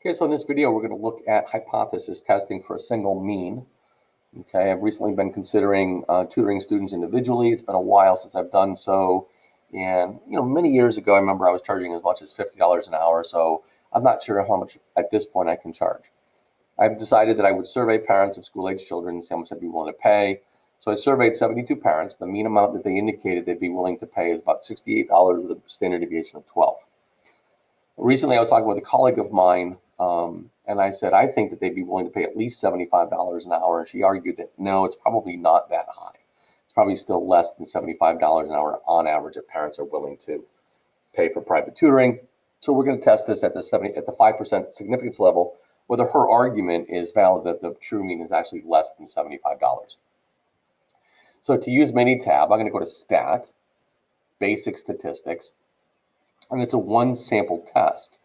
Okay, so in this video, we're going to look at hypothesis testing for a single mean. Okay, I've recently been considering tutoring students individually. It's been a while since I've done so. And, many years ago, I remember I was charging as much as $50 an hour. So I'm not sure how much at this point I can charge. I've decided that I would survey parents of school-age children and see how much they'd be willing to pay. So I surveyed 72 parents. The mean amount that they indicated they'd be willing to pay is about $68 with a standard deviation of 12. Recently, I was talking with a colleague of mine, and I said, I think that they'd be willing to pay at least $75 an hour. And she argued that, no, it's probably not that high. It's probably still less than $75 an hour on average that parents are willing to pay for private tutoring. So we're going to test this at the 5% significance level, whether her argument is valid that the true mean is actually less than $75. So to use Minitab, I'm going to go to Stat, Basic Statistics, and it's a one sample test.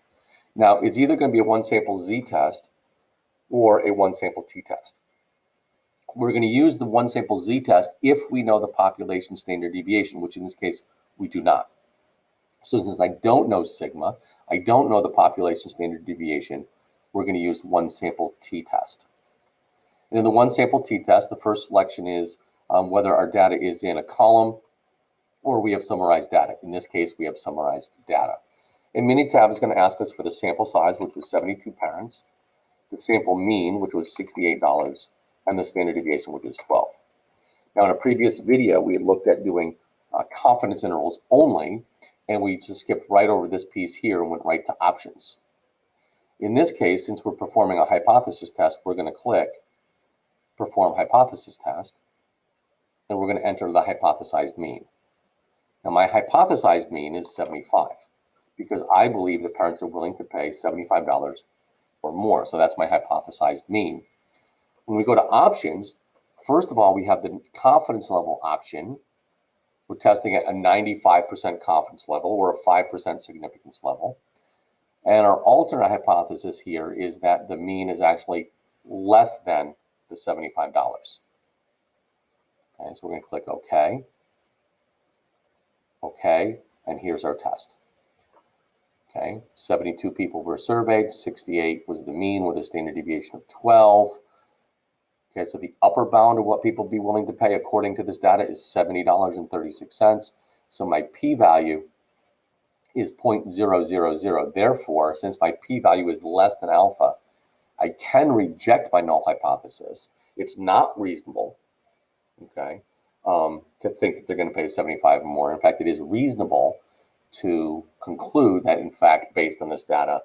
Now, it's either going to be a one sample z-test or a one sample t-test. We're going to use the one sample z-test if we know the population standard deviation, which in this case, we do not. So since I don't know sigma, I don't know the population standard deviation, we're going to use one sample t-test. And in the one sample t-test, the first selection is whether our data is in a column or we have summarized data. In this case, we have summarized data. And Minitab is going to ask us for the sample size, which was 72 parents, the sample mean, which was $68, and the standard deviation, which is 12. Now, in a previous video, we had looked at doing confidence intervals only, and we just skipped right over this piece here and went right to options. In this case, since we're performing a hypothesis test, we're going to click Perform Hypothesis Test, and we're going to enter the hypothesized mean. Now, my hypothesized mean is 75 because I believe that parents are willing to pay $75 or more. So that's my hypothesized mean. When we go to options, first of all, we have the confidence level option. We're testing at a 95% confidence level or a 5% significance level. And our alternate hypothesis here is that the mean is actually less than the $75. Okay, so we're going to click OK. Okay, and here's our test. Okay, 72 people were surveyed, 68 was the mean with a standard deviation of 12. Okay, so the upper bound of what people be willing to pay according to this data is $70.36. So my p-value is 0.000. Therefore, since my p-value is less than alpha, I can reject my null hypothesis. It's not reasonable, okay, to think that they're going to pay 75 or more. In fact, it is reasonable to conclude that, in fact, based on this data,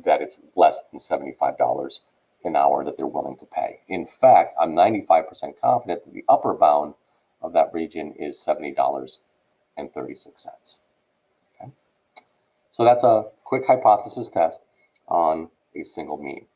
that it's less than $75 an hour that they're willing to pay. In fact, I'm 95% confident that the upper bound of that region is $70.36. Okay? So that's a quick hypothesis test on a single mean.